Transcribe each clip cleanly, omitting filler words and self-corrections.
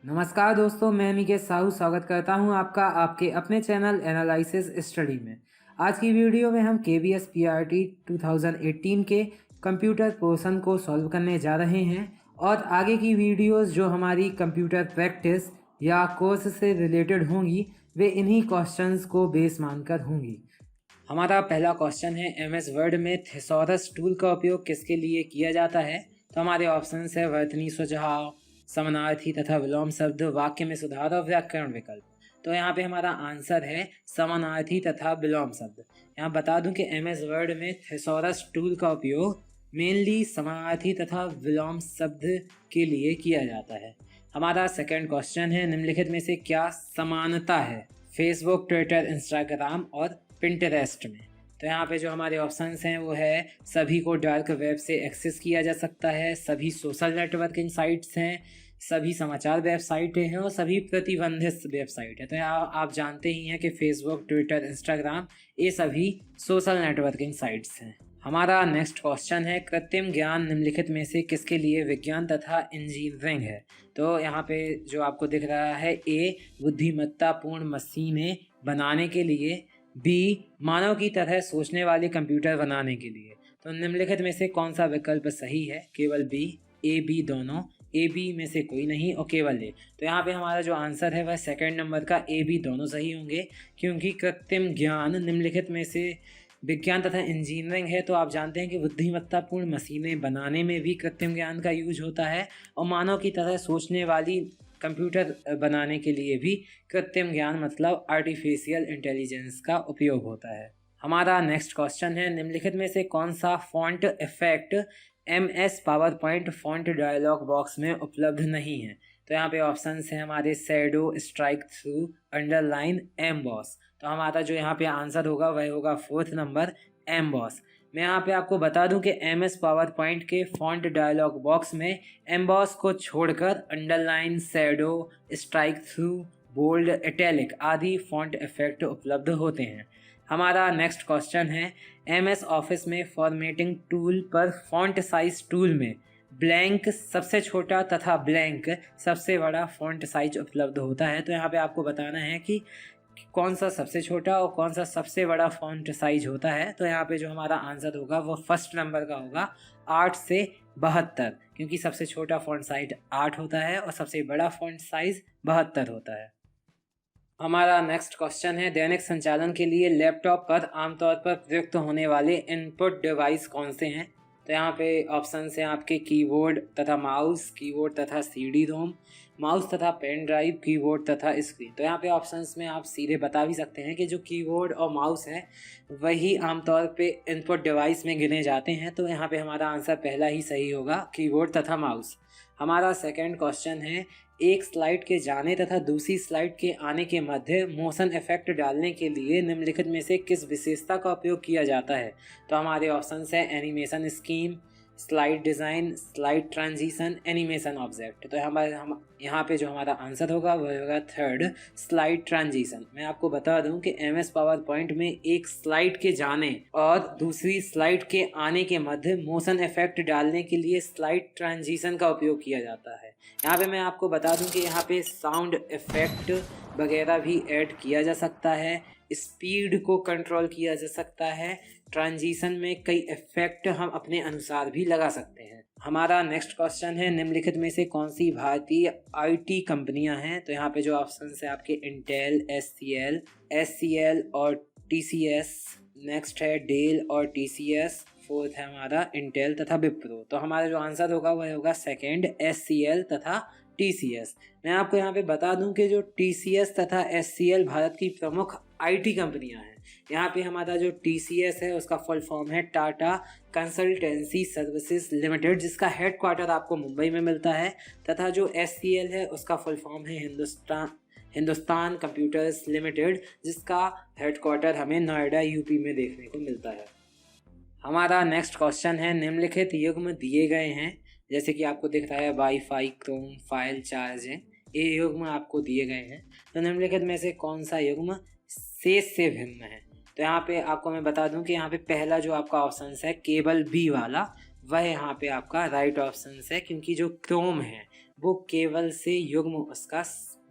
नमस्कार दोस्तों, मैं निकेत साहू स्वागत करता हूं आपका आपके अपने चैनल एनालिसिस स्टडी में। आज की वीडियो में हम KVS PRT 2018 के कंप्यूटर पोर्शन को सॉल्व करने जा रहे हैं और आगे की वीडियोस जो हमारी कंप्यूटर प्रैक्टिस या कोर्स से रिलेटेड होंगी वे इन्हीं क्वेश्चंस को बेस मानकर होंगी। हमारा पहला क्वेश्चन है, MS वर्ड में थेसॉरस टूल का उपयोग किसके लिए किया जाता है? तो हमारे ऑप्शन है वर्तनी सुझाव, समानार्थी तथा विलोम शब्द, वाक्य में सुधार और व्याकरण विकल्प। तो यहाँ पे हमारा आंसर है समानार्थी तथा विलोम शब्द। यहाँ बता दूं कि MS वर्ड में थेसॉरस टूल का उपयोग मेनली समानार्थी तथा विलोम शब्द के लिए किया जाता है। हमारा सेकंड क्वेश्चन है, निम्नलिखित में से क्या समानता है फेसबुक, ट्विटर, इंस्टाग्राम और पिंटरेस्ट में? तो यहाँ पे जो हमारे ऑप्शंस हैं वो है सभी को डार्क वेब से एक्सेस किया जा सकता है, सभी सोशल नेटवर्किंग साइट्स हैं, सभी समाचार वेबसाइटें हैं और सभी प्रतिबंधित वेबसाइट है। तो यहाँ आप जानते ही हैं कि फेसबुक, ट्विटर, इंस्टाग्राम ये सभी सोशल नेटवर्किंग साइट्स हैं। हमारा नेक्स्ट क्वेश्चन है, कृत्रिम ज्ञान निम्नलिखित में से किसके लिए विज्ञान तथा इंजीनियरिंग है? तो यहाँ पे जो आपको दिख रहा है, ए बुद्धिमत्तापूर्ण मशीनें बनाने के लिए, बी मानव की तरह सोचने वाले कंप्यूटर बनाने के लिए। तो निम्नलिखित में से कौन सा विकल्प सही है? केवल बी, ए बी दोनों, ए बी में से कोई नहीं और केवल ए। तो यहाँ पे हमारा जो आंसर है वह सेकंड नंबर का ए बी दोनों सही होंगे, क्योंकि कृत्रिम ज्ञान निम्नलिखित में से विज्ञान तथा इंजीनियरिंग है। तो आप जानते हैं कि बुद्धिमत्तापूर्ण मशीनें बनाने में भी कृत्रिम ज्ञान का यूज होता है और मानव की तरह सोचने वाली कंप्यूटर बनाने के लिए भी कृत्रिम ज्ञान मतलब आर्टिफिशियल इंटेलिजेंस का उपयोग होता है। हमारा नेक्स्ट क्वेश्चन है, निम्नलिखित में से कौन सा font effect MS PowerPoint font dialog box में उपलब्ध नहीं है? तो यहाँ पे ऑप्शंस हैं हमारे shadow, strike through, underline, emboss. तो हमारा जो यहाँ पे आंसर होगा वह होगा फोर्थ नंबर, एम्बॉस। मैं यहाँ पे आपको बता दूं कि MS पावर पॉइंट के फॉन्ट डायलॉग बॉक्स में एम्बॉस को छोड़कर underline, shadow, strike through, bold, italic आदि फॉन्ट इफेक्ट उपलब्ध होते हैं। हमारा नेक्स्ट क्वेश्चन है, MS ऑफिस में फॉर्मेटिंग टूल पर फॉन्ट साइज टूल में ब्लैंक सबसे छोटा तथा ब्लैंक सबसे बड़ा फॉन्ट साइज उपलब्ध होता है। तो यहाँ पे आपको बताना है कि कौन सा सबसे छोटा और कौन सा सबसे बड़ा फॉन्ट साइज होता है। तो यहाँ पे जो हमारा आंसर होगा वो फर्स्ट नंबर का होगा, 8 से 72, क्योंकि सबसे छोटा फॉन्ट साइज 8 होता है और सबसे बड़ा फॉन्ट साइज 72 होता है। हमारा नेक्स्ट क्वेश्चन है, दैनिक संचालन के लिए लैपटॉप पर आमतौर पर प्रयुक्त होने वाले इनपुट डिवाइस कौन से हैं? तो यहाँ पे ऑप्शन हैं आपके कीबोर्ड तथा माउस, कीबोर्ड तथा CD रोम, माउस तथा पेन ड्राइव, कीबोर्ड तथा स्क्रीन। तो यहाँ पे ऑप्शंस में आप सीधे बता भी सकते हैं कि जो कीबोर्ड और माउस है वही आमतौर पे इनपुट डिवाइस में गिने जाते हैं। तो यहाँ पे हमारा आंसर पहला ही सही होगा, कीबोर्ड तथा माउस। हमारा सेकंड क्वेश्चन है, एक स्लाइड के जाने तथा दूसरी स्लाइड के आने के मध्य मोशन इफेक्ट डालने के लिए निम्नलिखित में से किस विशेषता का उपयोग किया जाता है? तो हमारे ऑप्शंस है animation scheme, slide design, slide transition, animation object. तो हम यहाँ पे जो हमारा आंसर होगा वह होगा थर्ड, स्लाइड ट्रांजिशन। मैं आपको बता दूं कि MS पावर पॉइंट में एक स्लाइड के जाने और दूसरी स्लाइड के आने के मध्य मोशन इफेक्ट डालने के लिए स्लाइड ट्रांजिशन का उपयोग किया जाता है। यहाँ पे मैं आपको बता दूं कि यहाँ पे साउंड इफेक्ट वगैरह भी ऐड किया जा सकता है, स्पीड को कंट्रोल किया जा सकता है, ट्रांजिशन में कई इफेक्ट हम अपने अनुसार भी लगा सकते हैं। हमारा नेक्स्ट क्वेश्चन है, निम्नलिखित में से कौन सी भारतीय IT कंपनियां हैं? तो यहाँ पे जो ऑप्शन है आपके इंटेल, SCL और TCS, नेक्स्ट है डेल और TCS, फोर्थ है हमारा इंटेल तथा विप्रो। तो हमारा जो आंसर होगा वह होगा सेकेंड, SCL तथा TCS। मैं आपको यहाँ पे बता दूं कि जो TCS तथा SCL भारत की प्रमुख IT कंपनियां हैं। यहाँ पे हमारा जो TCS है उसका फुल फॉर्म है टाटा कंसल्टेंसी सर्विसेज लिमिटेड, जिसका हेडक्वार्टर आपको मुंबई में मिलता है, तथा जो SCL है उसका फुल फॉर्म है हिंदुस्तान कंप्यूटर्स लिमिटेड, जिसका हेडक्वार्टर हमें नोएडा UP में देखने को मिलता है। हमारा नेक्स्ट क्वेश्चन है, निम्नलिखित युग्म दिए गए हैं, जैसे कि आपको दिख रहा है वाईफाई, क्रोम, फाइल चार्जिंग, ये युग्म आपको दिए गए हैं। तो निम्नलिखित में से कौन सा युग्म शेष से भिन्न है? तो यहाँ पे आपको मैं बता दूं कि यहाँ पे पहला जो आपका ऑप्शन है केवल बी वाला, वह यहाँ पे आपका राइट ऑप्शन है, क्योंकि जो क्रोम है वो केवल से युग्म उसका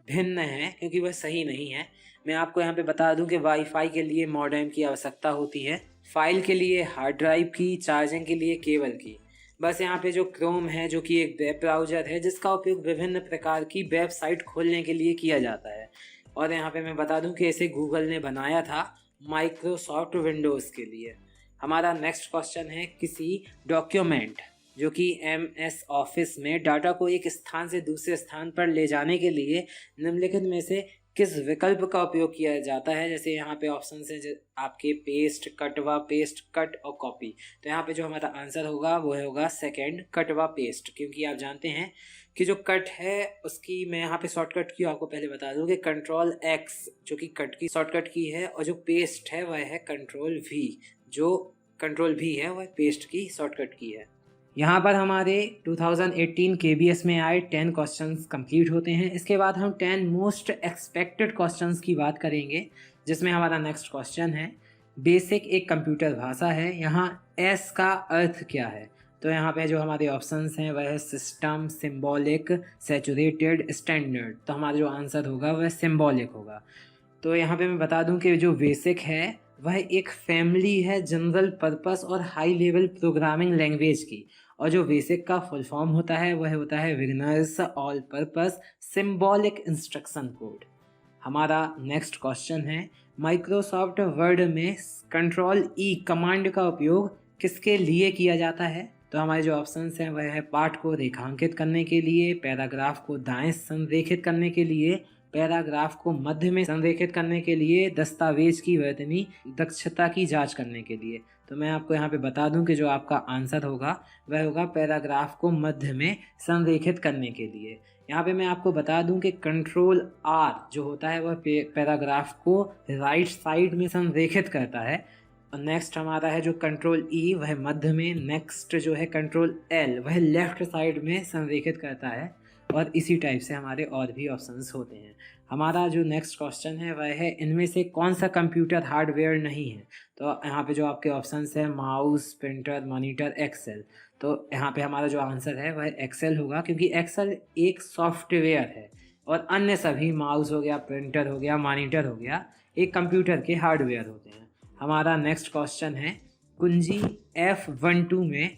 भिन्न है, क्योंकि वह सही नहीं है। मैं आपको यहाँ पे बता दूं कि वाईफाई के लिए मॉडेम की आवश्यकता होती है, फाइल के लिए हार्ड ड्राइव की, चार्जिंग के लिए केबल की। बस यहाँ पे जो क्रोम है, जो कि एक वेब ब्राउज़र है जिसका उपयोग विभिन्न प्रकार की वेबसाइट खोलने के लिए किया जाता है। और यहाँ पे मैं बता दूं कि इसे गूगल ने बनाया था माइक्रोसॉफ्ट विंडोज़ के लिए। हमारा नेक्स्ट क्वेश्चन है, किसी डॉक्यूमेंट जो कि MS ऑफिस में डाटा को एक स्थान से दूसरे स्थान पर ले जाने के लिए निम्नलिखित में से किस विकल्प का उपयोग किया जाता है। जैसे यहाँ पे ऑप्शन है आपके पेस्ट, कटवा, पेस्ट, कट और कॉपी। तो यहाँ पे जो हमारा आंसर होगा वो होगा सेकंड, कटवा पेस्ट। क्योंकि आप जानते हैं कि जो कट है उसकी मैं यहाँ पे शॉर्टकट की आपको पहले बता दूँ कि Ctrl+X जो कि कट की शॉर्टकट की है, और जो पेस्ट है वह है Ctrl+V, जो Ctrl+V है वह पेस्ट की शॉर्टकट की है। यहाँ पर हमारे 2018 KBS में आए 10 क्वेश्चंस कंप्लीट होते हैं। इसके बाद हम 10 मोस्ट एक्सपेक्टेड क्वेश्चंस की बात करेंगे, जिसमें हमारा नेक्स्ट क्वेश्चन है, बेसिक एक कंप्यूटर भाषा है, यहाँ S का अर्थ क्या है। तो यहाँ पे जो हमारे ऑप्शंस हैं वह है सिस्टम, सिम्बॉलिक, सैचुरेटेड, स्टैंडर्ड। तो हमारा जो आंसर होगा वह सिम्बॉलिक होगा। तो यहाँ पे मैं बता दूं कि जो बेसिक है वह एक फैमिली है जनरल पर्पस और हाई लेवल प्रोग्रामिंग लैंग्वेज की, और जो बेसिक का फुल फॉर्म होता है वह होता है beginners all purpose symbolic instruction code. हमारा नेक्स्ट क्वेश्चन है, माइक्रोसॉफ्ट वर्ड में Ctrl+E कमांड का उपयोग किसके लिए किया जाता है। तो हमारे जो ऑप्शंस हैं वह है पाठ को रेखांकित करने के लिए, पैराग्राफ को दाएं संरेखित करने के लिए, पैराग्राफ को मध्य में संरेखित करने के लिए, दस्तावेज की वर्तनी दक्षता की जांच करने के लिए। तो मैं आपको यहाँ पे बता दूं कि जो आपका आंसर होगा वह होगा पैराग्राफ को मध्य में संरेखित करने के लिए। यहाँ पे मैं आपको बता दूं कि Ctrl+R जो होता है वह पैराग्राफ को राइट साइड में संरेखित करता है। और नेक्स्ट हमारा है जो Ctrl+E वह मध्य में, नेक्स्ट जो है Ctrl+L वह लेफ्ट साइड में संरेखित करता है, और इसी टाइप से हमारे और भी ऑप्शंस होते हैं। हमारा जो नेक्स्ट क्वेश्चन है वह है, इनमें से कौन सा कंप्यूटर हार्डवेयर नहीं है। तो यहाँ पे जो आपके ऑप्शंस हैं माउस, प्रिंटर, मॉनिटर, एक्सेल। तो यहाँ पे हमारा जो आंसर है वह एक्सेल होगा, क्योंकि एक्सेल एक सॉफ्टवेयर है और अन्य सभी माउस हो गया, प्रिंटर हो गया, मॉनिटर हो गया, एक कंप्यूटर के हार्डवेयर होते हैं। हमारा नेक्स्ट क्वेश्चन है, कुंजी F12 में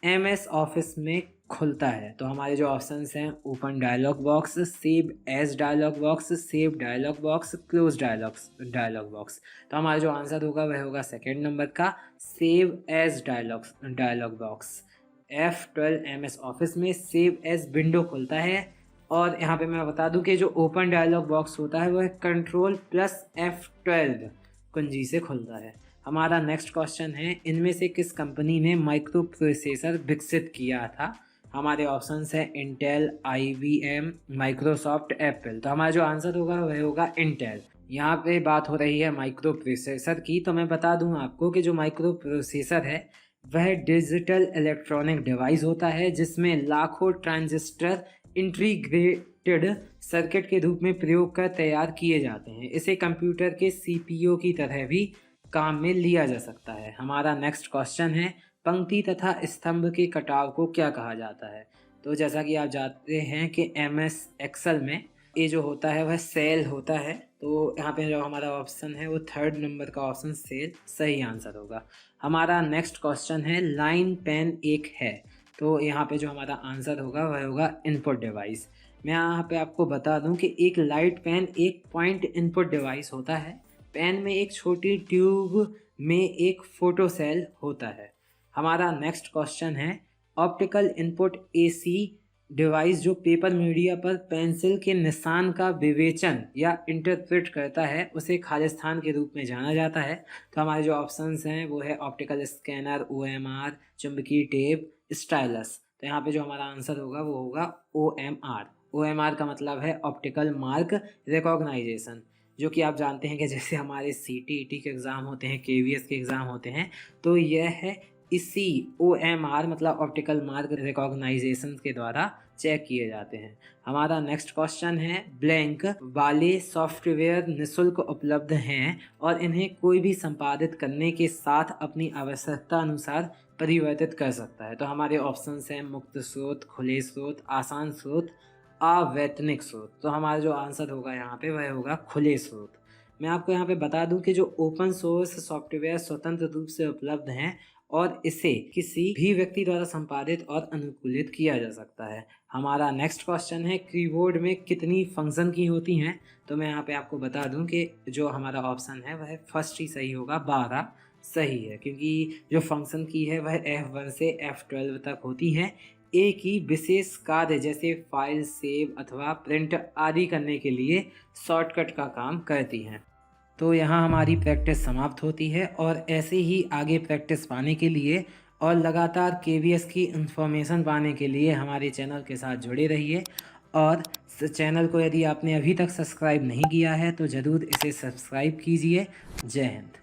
MS ऑफिस में खुलता है। तो हमारे जो ऑप्शंस हैं, open dialog box, save as dialog box, save dialog box, close dialog box. तो हमारा जो आंसर होगा वह होगा सेकेंड नंबर का, save as dialog box. F12 MS office में सेव एज विंडो खुलता है। और यहाँ पे मैं बता दूं कि जो ओपन डायलॉग बॉक्स होता है वह Ctrl+F12 कुंजी से खुलता है। हमारा नेक्स्ट क्वेश्चन है, इनमें से किस कंपनी ने माइक्रो प्रोसेसर विकसित किया था। हमारे ऑप्शंस हैं इंटेल, IBM, माइक्रोसॉफ्ट, एप्पल। तो हमारा जो आंसर होगा वह होगा इंटेल। यहाँ पे बात हो रही है माइक्रो प्रोसेसर की, तो मैं बता दूं आपको कि जो माइक्रो प्रोसेसर है वह डिजिटल इलेक्ट्रॉनिक डिवाइस होता है जिसमें लाखों ट्रांजिस्टर इंटीग्रेटेड सर्किट के रूप में प्रयोग कर तैयार किए जाते हैं। इसे कंप्यूटर के CPU की तरह भी काम में लिया जा सकता है। हमारा नेक्स्ट क्वेश्चन है, पंक्ति तथा स्तंभ के कटाव को क्या कहा जाता है। तो जैसा कि आप जानते हैं कि MS एक्सेल में ये जो होता है वह सेल होता है। तो यहाँ पे जो हमारा ऑप्शन है वो थर्ड नंबर का ऑप्शन सेल सही आंसर होगा। हमारा नेक्स्ट क्वेश्चन है, लाइन पेन एक है। तो यहाँ पे जो हमारा आंसर होगा वह होगा इनपुट डिवाइस। मैं यहाँ पे आपको बता दूं कि एक लाइट पेन एक पॉइंट इनपुट डिवाइस होता है। पेन में एक छोटी ट्यूब में एक फोटो सेल होता है। हमारा नेक्स्ट क्वेश्चन है, ऑप्टिकल इनपुट AC डिवाइस जो पेपर मीडिया पर पेंसिल के निशान का विवेचन या इंटरप्रेट करता है उसे खालिस्तान के रूप में जाना जाता है। तो हमारे जो ऑप्शंस हैं वो है ऑप्टिकल स्कैनर, OMR, चुंबकीय टेप, स्टाइलस। तो यहाँ पे जो हमारा आंसर होगा वो होगा OMR। OMR का मतलब है ऑप्टिकल मार्क रिकॉग्नाइजेशन, जो कि आप जानते हैं कि जैसे हमारे CTET के एग्ज़ाम होते हैं, KVS के एग्ज़ाम होते हैं, तो यह है इसी OMR मतलब ऑप्टिकल मार्क रिकॉग्नाइजेशन के द्वारा चेक किए जाते हैं। हमारा नेक्स्ट क्वेश्चन है, ब्लैंक वाले सॉफ्टवेयर निःशुल्क उपलब्ध हैं और इन्हें कोई भी संपादित करने के साथ अपनी आवश्यकता अनुसार परिवर्तित कर सकता है। तो हमारे ऑप्शंस हैं मुक्त स्रोत, खुले स्रोत, आसान स्रोत, अवैतनिक स्रोत। तो हमारा जो आंसर होगा यहाँ पे वह होगा खुले स्रोत। मैं आपको यहाँ पे बता दूं कि जो ओपन सोर्स सॉफ्टवेयर स्वतंत्र रूप से उपलब्ध हैं और इसे किसी भी व्यक्ति द्वारा संपादित और अनुकूलित किया जा सकता है। हमारा नेक्स्ट क्वेश्चन है कीबोर्ड में कितनी फंक्शन की होती हैं। तो मैं यहाँ पे आपको बता दूं कि जो हमारा ऑप्शन है वह फर्स्ट ही सही होगा, 12 सही है, क्योंकि जो फंक्शन की है वह F1 से F12 तक होती है। एक ही विशेष कार्य जैसे फाइल सेव अथवा प्रिंट आदि करने के लिए शॉर्टकट का काम करती हैं। तो यहाँ हमारी प्रैक्टिस समाप्त होती है और ऐसे ही आगे प्रैक्टिस पाने के लिए और लगातार KVS की इंफॉर्मेशन पाने के लिए हमारे चैनल के साथ जुड़े रहिए। और चैनल को यदि आपने अभी तक सब्सक्राइब नहीं किया है तो ज़रूर इसे सब्सक्राइब कीजिए। जय हिंद।